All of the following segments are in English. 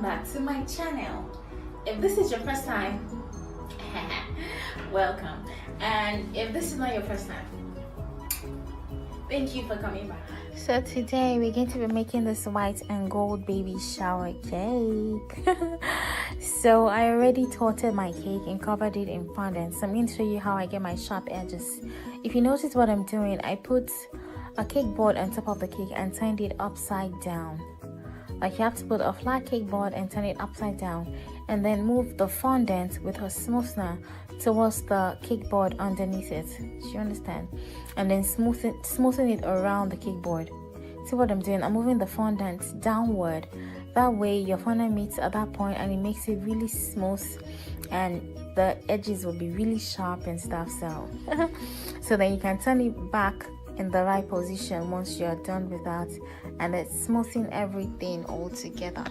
welcome back to my channel. If this is your first time, welcome, and if this is not your first time, thank you for coming back. So today we're going to be making this white and gold baby shower cake. So I already torted my cake and covered it in fondant, so I'm going to show you how I get my sharp edges. If you notice what I'm doing, I put a cake board on top of the cake and turned it upside down. Like, you have to put a flat cake board and turn it upside down, and then move the fondant with a smoother towards the cake board underneath it. Do you understand? And then smoothing it around the cake board. See what I'm doing? I'm moving the fondant downward. That way your fondant meets at that point and it makes it really smooth, and the edges will be really sharp and stuff. So then you can turn it back in the right position once you're done with that, and it's smoothing everything all together.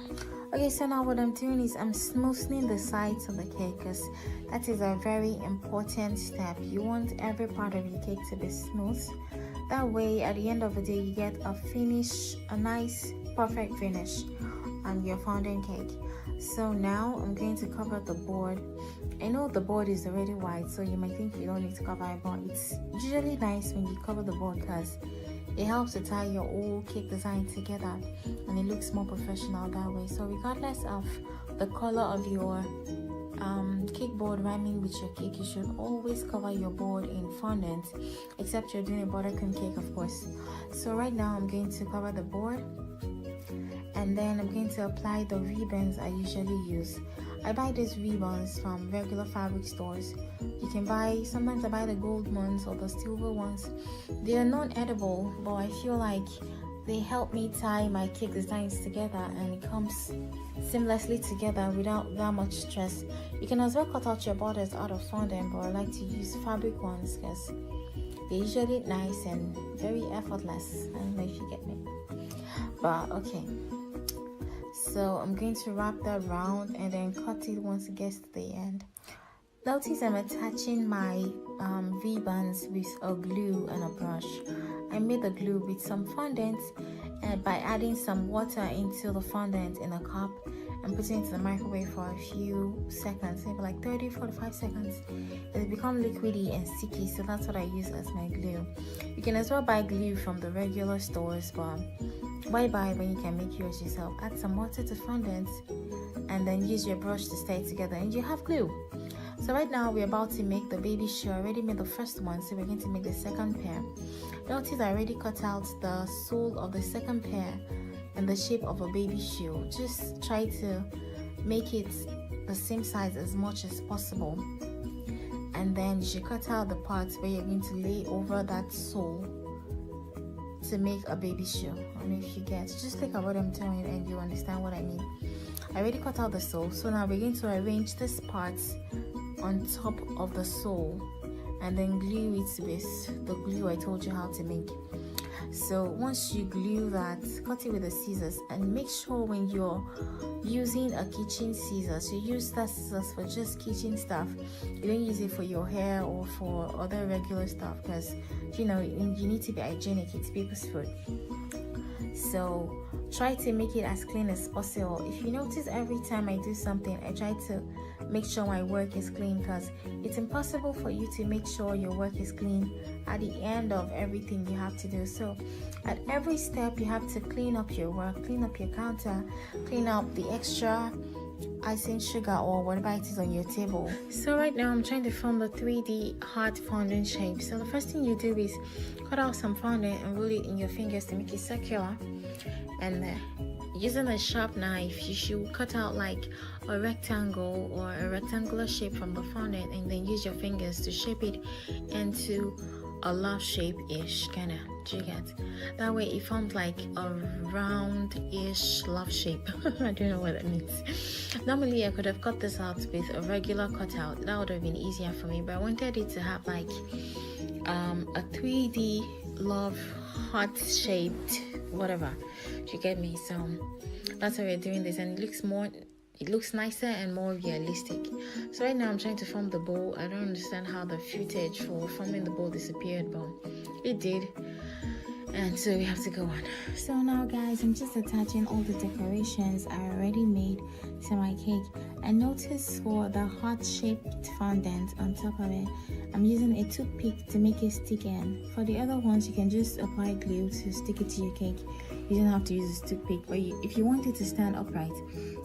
Okay, so now what I'm doing is I'm smoothing the sides of the cake, because that is a very important step. You want every part of your cake to be smooth. That way at the end of the day you get a finish, a nice perfect finish on your fondant cake. So now I'm going to cover the board. I know the board is already white, so you might think you don't need to cover it, but it's usually nice when you cover the board because it helps to tie your whole cake design together and it looks more professional that way. So regardless of the color of your cake board rhyming with your cake, you should always cover your board in fondant, except you're doing a buttercream cake, of course. So right now I'm going to cover the board, and then I'm going to apply the ribbons I usually use. I buy these ribbons from regular fabric stores. You can buy, sometimes I buy the gold ones or the silver ones. They are non-edible, but I feel like they help me tie my cake designs together, and it comes seamlessly together without that much stress. You can as well cut out your borders out of fondant, but I like to use fabric ones because they're usually nice and very effortless. I don't know if you get me, but okay. So I'm going to wrap that round and then cut it once it gets to the end. Notice I'm attaching my ribbons with a glue and a brush. I made the glue with some fondant, and by adding some water into the fondant in a cup and putting it in the microwave for a few seconds, maybe like 30-45 seconds, it becomes liquidy and sticky. So that's what I use as my glue. You can as well buy glue from the regular stores, but why buy when you can make yours yourself? Add some water to fondant and then use your brush to stay together and you have glue. So right now we're about to make the baby shoe. I already made the first one, so we're going to make the second pair. Notice I already cut out the sole of the second pair in the shape of a baby shoe. Just try to make it the same size as much as possible, and then you should cut out the parts where you're going to lay over that sole to make a baby shoe. I don't know if you get, just look at what I'm doing and you understand what I mean. I already cut out the sole, so now we're going to arrange this part on top of the sole and then glue it with the glue I told you how to make. So once you glue that, cut it with the scissors, and make sure when you're using a kitchen scissors, you use that scissors for just kitchen stuff. You don't use it for your hair or for other regular stuff, because you know you need to be hygienic. It's people's food. So try to make it as clean as possible. If you notice, every time I do something, I try to make sure my work is clean, because it's impossible for you to make sure your work is clean at the end of everything you have to do. So at every step you have to clean up your work, clean up your counter, clean up the extra icing sugar or whatever it is on your table. So right now I'm trying to form the 3D heart fondant shape. So the first thing you do is cut out some fondant and roll it in your fingers to make it circular, and using a sharp knife you should cut out like a rectangle or a rectangular shape from the fondant, and then use your fingers to shape it into a love shape-ish kind of. Do you get? That way it forms like a round-ish love shape. I don't know what that means. Normally I could have cut this out with a regular cutout. That would have been easier for me, but I wanted it to have like a 3D love heart shaped whatever. Do you get me? So that's how we're doing this, and it looks nicer and more realistic. So right now I'm trying to form the bow. I don't understand how the footage for forming the bow disappeared, but it did. and so we have to go on. So now guys, I'm just attaching all the decorations I already made to my cake. And notice for the heart-shaped fondant on top of it, I'm using a toothpick to make it stick in. For the other ones, you can just apply glue to stick it to your cake. You don't have to use a toothpick, but if you want it to stand upright,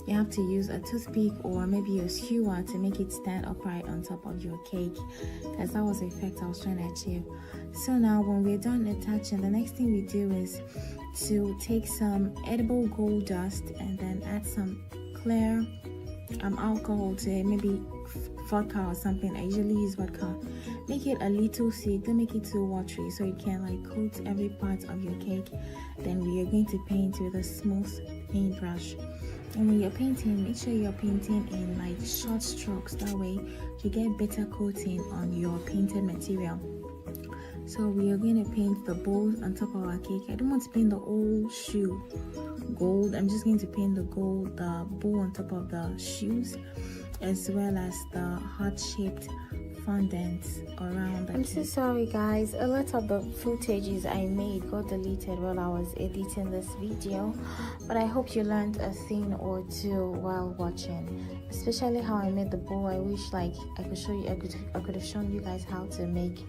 you have to use a toothpick or maybe a skewer to make it stand upright on top of your cake, because that was the effect I was trying to achieve. So now when we're done attaching, the next thing we do is to take some edible gold dust and then add some clear alcohol to it, maybe vodka or something. I usually use vodka. Make it a little thick, don't make it too watery, so you can like coat every part of your cake. Then we are going to paint with a smooth paintbrush. And when you're painting, make sure you're painting in like short strokes, that way you get better coating on your painted material. So we are going to paint the bowls on top of our cake. I don't want to paint the whole shoe gold. I'm just going to paint the bowl on top of the shoes, as well as the heart-shaped fondant around. I'm so sorry guys, a lot of the footages I made got deleted while I was editing this video, but I hope you learned a thing or two while watching, especially how I made the bowl. I wish like I could show you, I could have shown you guys how to make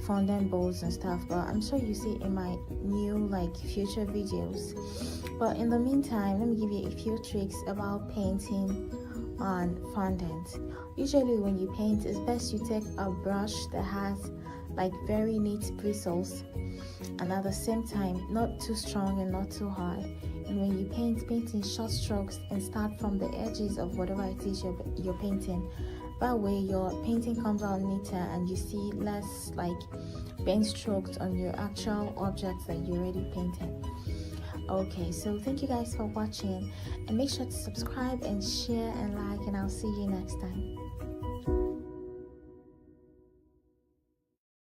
fondant bowls and stuff, but I'm sure you see in my new like future videos. But in the meantime, let me give you a few tricks about painting on fondant. Usually when you paint, it's best you take a brush that has like very neat bristles, and at the same time not too strong and not too hard. And when you paint in short strokes and start from the edges of whatever it is you're painting. That way your painting comes out neater and you see less like paint strokes on your actual objects that you already painted. Okay, so thank you guys for watching, and make sure to subscribe and share and like, and I'll see you next time.